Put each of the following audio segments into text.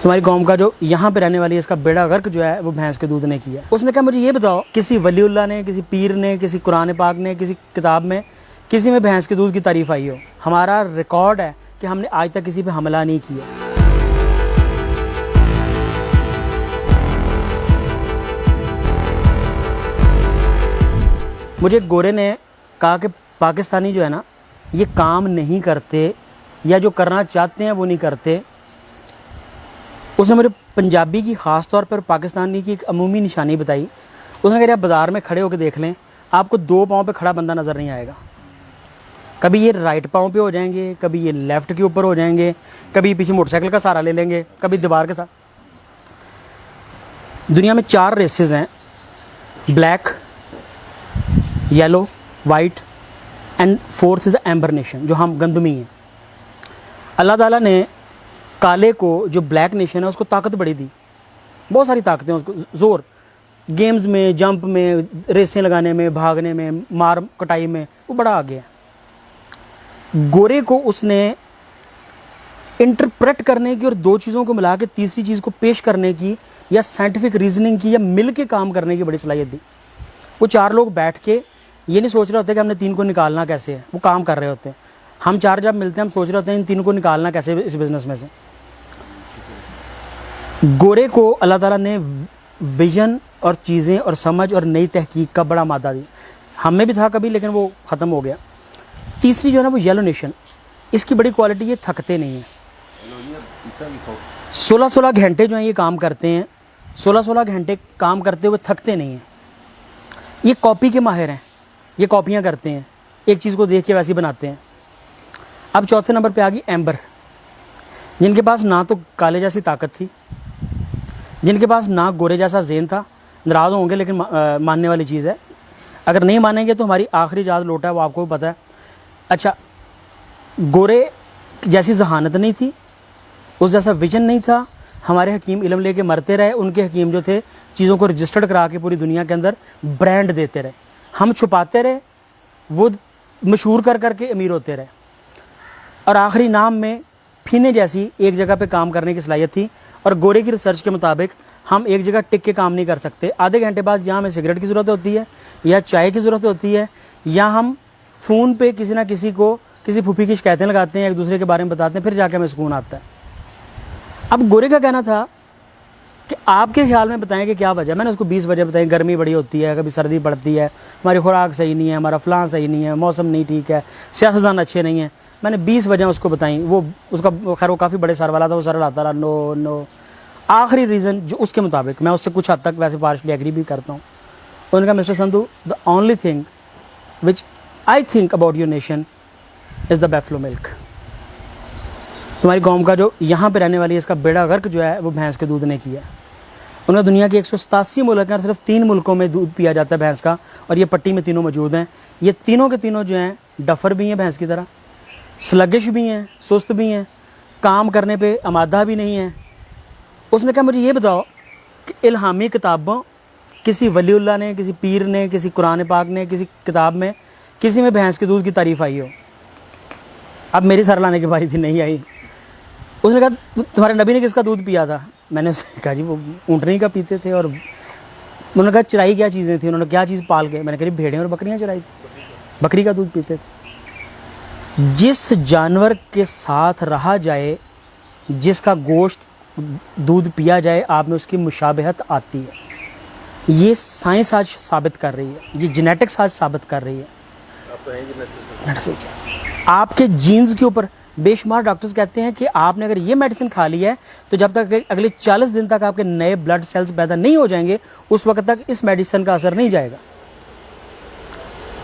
तुम्हारी कौम का जो यहाँ पे रहने वाली है इसका बेड़ा गर्क जो है वो भैंस के दूध ने किया। उसने कहा मुझे ये बताओ, किसी वलीउल्लाह ने, किसी पीर ने, किसी कुरान पाक ने, किसी किताब में, किसी में भैंस के दूध की तारीफ आई हो? हमारा रिकॉर्ड है कि हमने आज तक किसी पे हमला नहीं किया। मुझे गोरे ने कहा कि पाकिस्तानी जो है ना, ये काम नहीं करते या जो करना चाहते हैं वो नहीं करते। उसने मुझे पंजाबी की ख़ास तौर पर पाकिस्तानी की एक अमूमी निशानी बताई। उसने कहा आप बाज़ार में खड़े होकर देख लें, आपको दो पाँव पे खड़ा बंदा नज़र नहीं आएगा। कभी ये राइट पाँव पे हो जाएंगे, कभी ये लेफ़्ट के ऊपर हो जाएंगे, कभी पीछे मोटरसाइकिल का सहारा ले लेंगे, कभी दीवार के साथ। दुनिया में 4 रेसेस हैं, black, yellow, white and fourth is the amber nation, जो हम गंदमी हैं। अल्लाह ताला ने काले को, जो ब्लैक नेशन है, उसको ताकत बड़ी दी, बहुत सारी ताकतें उसको, ज़ोर गेम्स में, जंप में, रेसें लगाने में, भागने में, मार कटाई में वो बड़ा आगे है। गोरे को उसने इंटरप्रेट करने की और 2 चीज़ों को मिला के तीसरी चीज़ को पेश करने की या साइंटिफिक रीजनिंग की या मिल के काम करने की बड़ी सलाहियत दी। वो 4 लोग बैठ के ये नहीं सोच रहे होते कि हमने 3 को निकालना कैसे है, वो काम कर रहे होते हैं। हम 4 जब मिलते हैं हम सोच रहे होते हैं इन 3 को निकालना कैसे इस बिज़नेस में से। गोरे को अल्लाह ताला ने विजन और चीज़ें और समझ और नई तहकीक का बड़ा मादा दिया। हम में भी था कभी, लेकिन वो ख़त्म हो गया। तीसरी जो है ना वो येलो नेशन, इसकी बड़ी क्वालिटी, ये थकते नहीं हैं। 16-16 घंटे जो है ये काम करते हैं, 16-16 घंटे काम करते हुए थकते नहीं हैं। ये कॉपी के माहिर हैं, ये कॉपियाँ करते हैं, एक चीज़ को देख के वैसे बनाते हैं। अब चौथे नंबर पे आ गई एम्बर, जिनके पास ना तो काले जैसी ताकत थी, जिनके पास ना गोरे जैसा ज़ेन था। नाराज़ होंगे लेकिन मानने वाली चीज़ है। अगर नहीं मानेंगे तो हमारी आखिरी जात लौटा है, वो आपको भी पता है। अच्छा, गोरे जैसी जहानत नहीं थी, उस जैसा विजन नहीं था। हमारे हकीम इल्म लेके मरते रहे, उनके हकीम जो थे चीज़ों को रजिस्टर्ड करा के पूरी दुनिया के अंदर ब्रांड देते रहे। हम छुपाते रहे, वो मशहूर कर करके अमीर होते रहे। और आखिरी नाम में फीने जैसी एक जगह पे काम करने की सलाहियत थी। और गोरे की रिसर्च के मुताबिक हम एक जगह टिक के काम नहीं कर सकते। आधे घंटे बाद या हमें सिगरेट की ज़रूरत होती है, या चाय की ज़रूरत होती है, या हम फ़ोन पे किसी ना किसी को, किसी फूफी की शिकायतें लगाते हैं, एक दूसरे के बारे में बताते हैं, फिर जाके हमें सुकून आता है। अब गोरे का कहना था कि आपके ख्याल में बताएं कि क्या वजह। मैंने उसको 20 वजह बताई। गर्मी बड़ी होती है, कभी सर्दी पड़ती है, हमारी खुराक सही नहीं है, हमारा फ़लाँ सही नहीं है, मौसम नहीं ठीक है, सियासतदान अच्छे नहीं हैं। मैंने 20 वजह उसको बताई। वो उसका खैर वो काफ़ी बड़े सर वाला था, वो सर लाता रहा नो नो। आखिरी रीज़न जो उसके मुताबिक, मैं उससे कुछ हद तक वैसे पार्शली एग्री भी करता हूँ, उन्होंने कहा mister Sandhu, the only thing which I think about your nation is the buffalo milk. तुम्हारी कौम का जो यहाँ पे रहने वाली है इसका बेड़ा गर्क जो है वो भैंस के दूध ने किया। उन्होंने दुनिया के 187 मुल्क हैं और सिर्फ 3 मुल्कों में दूध पिया जाता है भैंस का, और ये पट्टी में तीनों मौजूद हैं। ये तीनों के तीनों जो हैं डफर भी हैं भैंस की तरह, स्लगिश भी हैं, सुस्त भी हैं, काम करने पे आमादा भी नहीं है। उसने कहा मुझे ये बताओ कि इल्हामी किताबों, किसी वलीउल्लाह ने, किसी पीर ने, किसी कुरान पाक ने, किसी किताब में, किसी में भैंस के दूध की तारीफ़ आई हो? अब मेरी सर लाने की बारी थी, नहीं आई। उसने कहा तुम्हारे नबी ने किसका दूध पिया था? मैंने उससे कहा जी वो ऊँटनी का पीते थे। और उन्होंने कहा चराई क्या चीज़ें थी, उन्होंने क्या चीज़ पाल के? मैंने कहा भेड़ें और बकरियाँ चराई थी, बकरी का दूध पीते थे। जिस जानवर के साथ रहा जाए, जिसका गोश्त दूध पिया जाए, आप में उसकी मुशाबहत आती है। ये साइंस आज साबित कर रही है, ये जेनेटिक्स आज साबित कर रही है। आपके जीन्स के ऊपर बेशुमार डॉक्टर्स कहते हैं कि आपने अगर ये मेडिसिन खा ली है तो जब तक अगले 40 दिन तक आपके नए ब्लड सेल्स पैदा नहीं हो जाएंगे, उस वक्त तक इस मेडिसिन का असर नहीं जाएगा।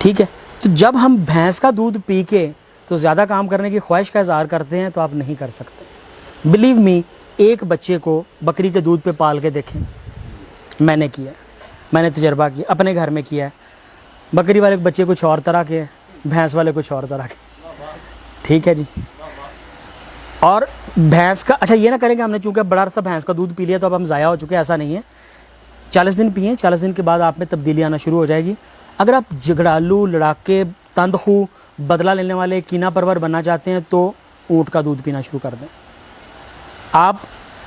ठीक है, तो जब हम भैंस का दूध पी के तो ज़्यादा काम करने की ख्वाहिश का इज़हार करते हैं तो आप नहीं कर सकते। बिलीव मी, एक बच्चे को बकरी के दूध पे पाल के देखें, मैंने किया, मैंने तजर्बा किया, अपने घर में किया है। बकरी वाले बच्चे कुछ और तरह के, भैंस वाले कुछ और तरह के। ठीक है जी। और भैंस का, अच्छा ये ना करेंगे हमने चूँकि बड़ा सा भैंस का दूध पी लिया तो अब हम ज़ाया हो चुके हैं, ऐसा नहीं है। 40 दिन पिए, 40 दिन के बाद आप में तब्दीली आना शुरू हो जाएगी। अगर आप झगड़ालू, लड़ाके, तंदखू, बदला लेने वाले, कीना परवर बनना चाहते हैं तो ऊँट का दूध पीना शुरू कर दें। आप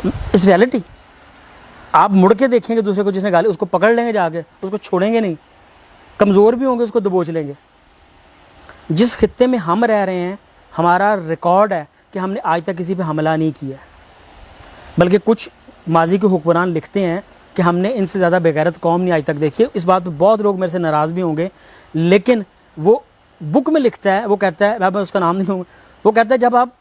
इस रियलिटी। आप मुड़ के देखेंगे दूसरे को जिसने गाली, उसको पकड़ लेंगे जाके, उसको छोड़ेंगे नहीं, कमज़ोर भी होंगे उसको दबोच लेंगे। जिस खित्ते में हम रह रहे हैं, हमारा रिकॉर्ड है कि हमने आज तक किसी पे हमला नहीं किया, बल्कि कुछ माजी के हुक्मरान लिखते हैं कि हमने इनसे ज़्यादा बेगैरत कौम नहीं आज तक देखी। इस बात पे बहुत लोग मेरे से नाराज़ भी होंगे, लेकिन वो बुक में लिखता है, वो कहता है, मैं उसका नाम नहीं लूँगा, वो कहता है जब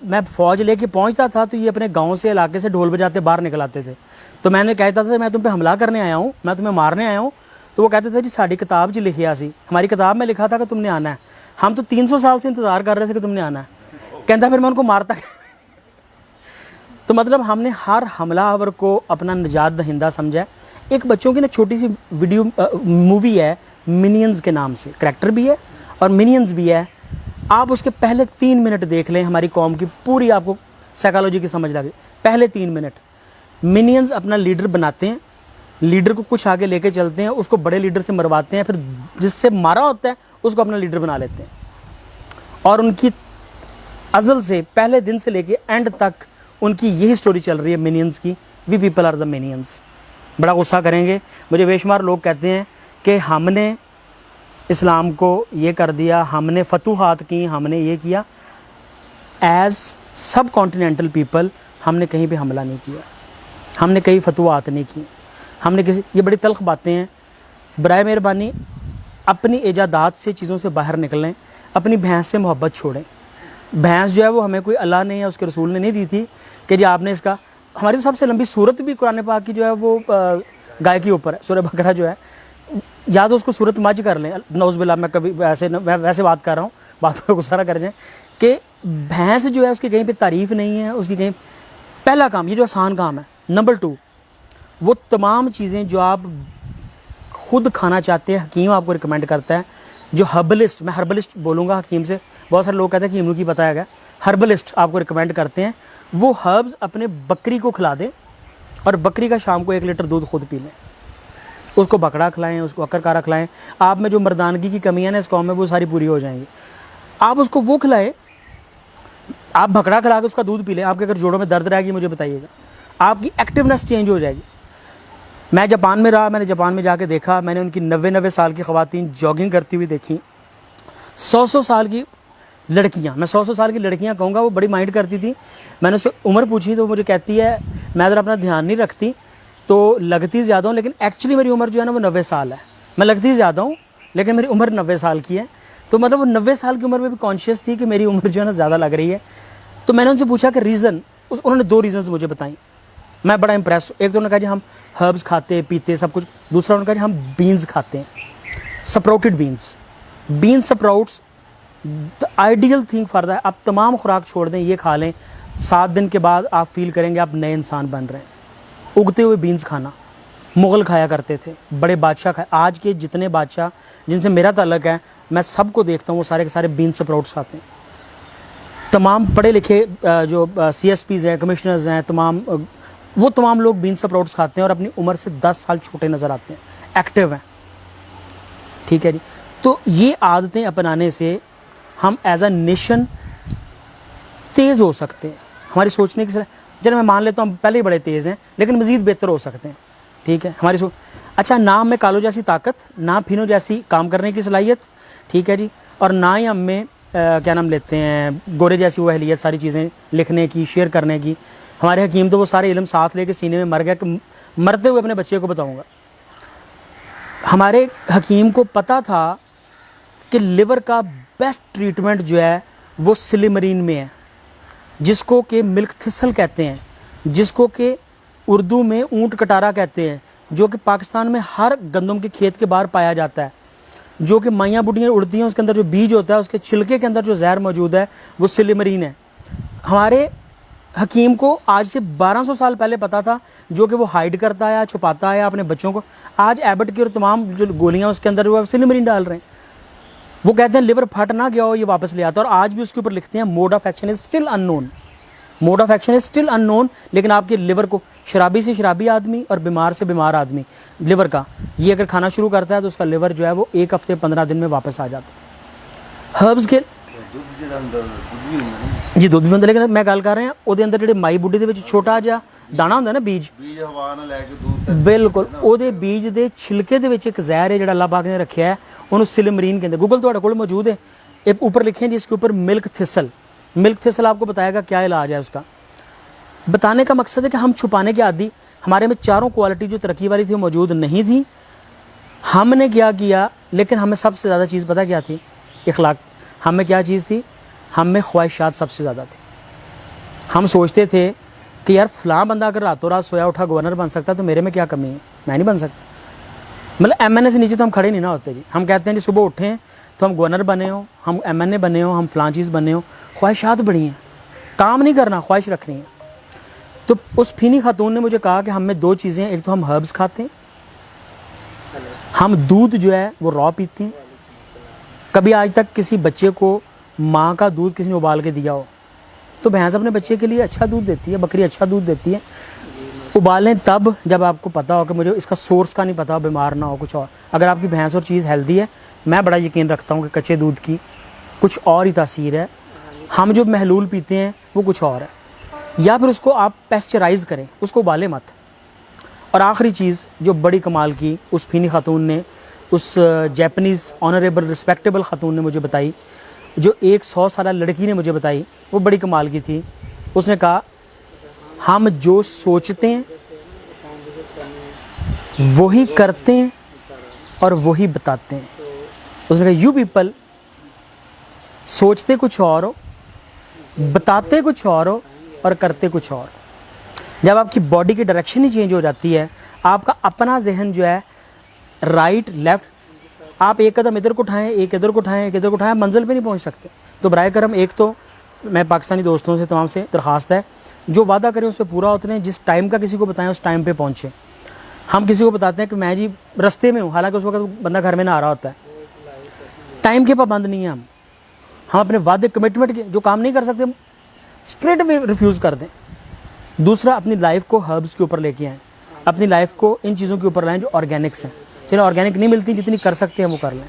मैं फ़ौज लेके पहुंचता था तो ये अपने गांव से, इलाके से ढोल बजाते बाहर निकल आते थे। तो मैंने कहता था मैं तुम पे हमला करने आया हूँ, मैं तुम्हें मारने आया हूँ। तो वो कहते थे जी साड़ी किताब 'च लिखिया सी, हमारी किताब में लिखा था कि तुमने आना है, हम तो 300 साल से इंतज़ार कर रहे थे कि तुमने आना है। कहता फिर मैं उनको मारता तो मतलब हमने हर हमलावर को अपना निजात दहिंदा समझा। एक बच्चों की ना छोटी सी वीडियो मूवी है मिनियंस के नाम से, करैक्टर भी है और मिनियंस भी है। आप उसके पहले 3 मिनट देख लें, हमारी कौम की पूरी आपको साइकोलॉजी की समझ लगे। पहले 3 मिनट मिनियंस अपना लीडर बनाते हैं, लीडर को कुछ आगे लेके चलते हैं, उसको बड़े लीडर से मरवाते हैं, फिर जिससे मारा होता है उसको अपना लीडर बना लेते हैं। और उनकी अज़ल से, पहले दिन से लेके एंड तक उनकी यही स्टोरी चल रही है मिनियंस की। We people are the minions. बड़ा गुस्सा करेंगे, मुझे बेशुमार लोग कहते हैं कि हमने इस्लाम को ये कर दिया, हमने फतूहात की, हमने ये किया। एज़ सब कॉन्टिनेंटल पीपल हमने कहीं पे हमला नहीं किया, हमने कहीं फतूहात नहीं की, हमने किसी, ये बड़ी तल्ख बातें हैं। बराए मेहरबानी अपनी इजादात से चीज़ों से बाहर निकलें, अपनी भैंस से मोहब्बत छोड़ें। भैंस जो है वो हमें कोई अल्लाह ने या उसके रसूल ने नहीं दी थी कि जी आपने इसका, हमारी तो सबसे लंबी सूरत भी कुरान पाक की जो है वो गाय के ऊपर है, सूरह बकरा जो है, या तो उसको सूरत मज कर लें, नौज़ुबिल्लाह, मैं कभी वैसे बात कर रहा हूँ, बातों पर गुस्सा ना कर जाएँ, कि भैंस जो है उसकी कहीं पे तारीफ़ नहीं है, उसकी कहीं। पहला काम, ये जो आसान काम है। नंबर 2, वो तमाम चीज़ें जो आप खुद खाना चाहते हैं, हकीम आपको रिकमेंड करता है, जो हर्बलिस्ट, मैं हर्बलिस्ट बोलूँगा हकीम से, बहुत सारे लोग कहते हैं कि हकीम की पता है, हर्बलिस्ट आपको रिकमेंड करते हैं, वो हर्ब्स अपने बकरी को खिला दें और बकरी का शाम को 1 लीटर दूध खुद पी लें। उसको बकरा खिलाएं, उसको अक्कर खिलाएं। आप में जो मर्दानगी की कमियां हैं इस कौम में, वो सारी पूरी हो जाएंगी। आप उसको वो खिलाएं, आप बकरा खिला के उसका दूध पी लें, आपके अगर जोड़ों में दर्द रहेगी मुझे बताइएगा, आपकी एक्टिवनेस चेंज हो जाएगी। मैं जापान में रहा, मैंने जापान में जाके देखा, मैंने उनकी 90 साल की ख़वातीन जॉगिंग करती हुई देखी। 100 साल की लड़कियाँ, मैं 100 साल की लड़कियाँ कहूँगा, वो बड़ी माइंड करती थी। मैंने उससे उम्र पूछी तो मुझे कहती है मैं ज़रा अपना ध्यान नहीं रखती तो लगती ज़्यादा हूँ, लेकिन एक्चुअली मेरी उम्र जो है ना वो 90 साल है। मैं लगती ज़्यादा हूँ लेकिन मेरी उम्र 90 साल की है। तो मतलब वो 90 साल की उम्र में भी कॉन्शियस थी कि मेरी उम्र जो है ना ज़्यादा लग रही है। तो मैंने उनसे पूछा कि रीज़न, उन्होंने 2 रीज़न्स मुझे बताई। मैं बड़ा इंप्रेस। एक तो उन्होंने कहा जी हम हर्ब्स खाते पीते सब कुछ, दूसरा उन्होंने कहा जी हम बीन्स खाते हैं, sprouted beans, bean sprouts the ideal thing for that. आप तमाम खुराक छोड़ दें, ये खा लें, 7 दिन के बाद आप फील करेंगे आप नए इंसान बन रहे हैं। उगते हुए बीन्स खाना, मुग़ल खाया करते थे, बड़े बादशाह खाए। आज के जितने बादशाह जिनसे मेरा ताल्लुक़ है, मैं सबको देखता हूँ वो सारे के सारे बीन स्प्राउट्स खाते हैं। तमाम पढ़े लिखे जो CSPs हैं, कमिश्नर्स हैं, वो तमाम लोग बीन स्प्राउट्स खाते हैं और अपनी उम्र से 10 साल छोटे नज़र आते हैं, एक्टिव हैं। ठीक है जी। तो ये आदतें अपनाने से हम एज अ नेशन तेज़ हो सकते हैं। हमारी सोचने की, चलो मैं मान लेता हूँ पहले ही बड़े तेज़ हैं, लेकिन मज़ीद बेहतर हो सकते हैं। ठीक है, हमारी अच्छा, ना हम में कालो जैसी ताकत, ना फिनो जैसी काम करने की सलाहियत, ठीक है जी, और ना ही हम में क्या नाम लेते हैं, गोरे जैसी वो अहलियत, सारी चीज़ें लिखने की, शेयर करने की। हमारे हकीम तो वो सारे इल्म साथ लेके सीने में मर गया कि मरते हुए अपने बच्चे को बताऊँगा। हमारे हकीम को पता था कि लिवर का बेस्ट ट्रीटमेंट जो है वो सिलिमरीन में है, जिसको कि मिल्क थिसल कहते हैं, जिसको कि उर्दू में ऊंट कटारा कहते हैं, जो कि पाकिस्तान में हर गंदम के खेत के बाहर पाया जाता है, जो कि माइयाँ बुढ़ियाँ उड़ती हैं, उसके अंदर जो बीज होता है, उसके छिलके के अंदर जो जहर मौजूद है वो सिलिमरीन है। हमारे हकीम को आज से 1200 साल पहले पता था, जो कि वो हाइड करता है, छुपाता है अपने बच्चों को। आज एबट की और तमाम जो गोलियाँ उसके अंदर वो सिलिमरीन डाल रहे हैं। वो कहते हैं लिवर फट ना गया हो, ये वापस ले आता है। और आज भी उसके ऊपर लिखते हैं mode of action is still unknown, mode of action is still unknown. लेकिन आपके लिवर को, शराबी से शराबी आदमी और बीमार से बीमार आदमी, लिवर का ये अगर खाना शुरू करता है तो उसका लिवर जो है वो 1 हफ्ते 15 दिन में वापस आ जाता है। हर्ब्स के ਦੁੱਧ ਜਿਹੜਾ ਅੰਦਰ ਦੁੱਧ ਵੀ ਹੁੰਦਾ ਨਾ ਜੀ ਦੁੱਧ ਵੀ ਹੁੰਦਾ, ਲੇਕਿਨ ਮੈਂ ਗੱਲ ਕਰ ਰਿਹਾ ਉਹਦੇ ਅੰਦਰ ਜਿਹੜੇ ਮਾਈ ਬੁੱਢੀ ਦੇ ਵਿੱਚ ਛੋਟਾ ਜਿਹਾ ਦਾਣਾ ਹੁੰਦਾ ਨਾ ਬੀਜ, ਬੀਜ ਹਵਾ ਨਾਲ ਲੈ ਕੇ दूध तक ਬਿਲਕੁਲ ਉਹਦੇ ਬੀਜ ਦੇ ਛਿਲਕੇ ਦੇ ਵਿੱਚ ਇੱਕ ਜ਼ਹਿਰ ਹੈ ਜਿਹੜਾ ਅੱਲਾਹ ਪਾਕ ਨੇ ਰੱਖਿਆ है, ਉਹਨੂੰ सिलमरीन कहते हैं। गूगल ਤੁਹਾਡੇ ਕੋਲ मौजूद है, एक ऊपर लिखे हैं जिसके ऊपर मिल्क थिसल। मिल्क थिसल आपको बताएगा क्या इलाज है उसका। बताने का मकसद है कि हम छुपाने के आदि, हमारे में चारों क्वालिटी जो तरक्की वाली थी वो मौजूद नहीं थी। हमने क्या किया, लेकिन हमें सबसे ज़्यादा चीज़ पता क्या थी, इखलाक। हमें क्या चीज़ थी, हम में ख्वाहिशात सबसे ज़्यादा थी। हम सोचते थे कि यार फ़लाँ बंदा अगर रातों रात सोया उठा गवर्नर बन सकता तो मेरे में क्या कमी है, मैं नहीं बन सकता। मतलब MNA से नीचे तो हम खड़े नहीं ना होते जी। हम कहते हैं जी सुबह उठें तो हम गवर्नर बने हो, हम MNA बने हो, हम फ़लाँ चीज़ बने हो। ख्वाहिशात बड़ी हैं, काम नहीं करना, ख्वाहिश रखनी है। तो उस फीनी खातून ने मुझे कहा कि हम में दो चीज़ें हैं, एक तो हम हर्ब्स खाते हैं, हम दूध जो है वो रॉ पीते हैं। कभी आज तक किसी बच्चे को माँ का दूध किसी ने उबाल के दिया हो तो भैंस अपने बच्चे के लिए अच्छा दूध देती है, बकरी अच्छा दूध देती है। उबालें तब जब आपको पता हो कि मुझे इसका सोर्स का नहीं पता हो, बीमार ना हो कुछ और। अगर आपकी भैंस और चीज़ हेल्दी है, मैं बड़ा यकीन रखता हूँ कि कच्चे दूध की कुछ और ही तासीर है। हम जो महलूल पीते हैं वो कुछ और है। या फिर उसको आप पेस्चराइज़ करें, उसको उबालें मत। और आखिरी चीज़ जो बड़ी कमाल की उस फीनी खातून ने, उस जैपनीज़ ऑनरेबल रिस्पेक्टेबल खातून ने मुझे बताई, जो एक 100 साल लड़की ने मुझे बताई, वो बड़ी कमाल की थी। उसने कहा हम जो सोचते हैं वही करते हैं और वही बताते हैं। उसने कहा यू पीपल सोचते कुछ और हो, बताते कुछ और हो और करते कुछ और। जब आपकी बॉडी की डायरेक्शन ही चेंज हो जाती है, आपका अपना जहन जो है राइट लेफ़्ट, आप एक कदम इधर को उठाएं, एक इधर को उठाएं, एक इधर को उठाएं, मंजिल पे नहीं पहुंच सकते। तो बराए करम, एक तो मैं पाकिस्तानी दोस्तों से तमाम से दरख्वास्त है, जो वादा करें उससे पूरा उतरें, जिस टाइम का किसी को बताएं उस टाइम पे पहुँचें। हम किसी को बताते हैं कि मैं जी रास्ते में हूँ, हालांकि उस वक्त बंदा घर में ना आ रहा होता है। टाइम के पाबंद नहीं है हम अपने वादे कमिटमेंट के जो काम नहीं कर सकते स्ट्रेट में रिफ्यूज़ कर दें। दूसरा, अपनी लाइफ को हर्ब्स के ऊपर लेके आएँ, अपनी लाइफ को इन चीज़ों के ऊपर लाएँ जो ऑर्गेनिक्स हैं। चलो ऑर्गेनिक नहीं मिलती, जितनी कर सकते हैं वो कर लें।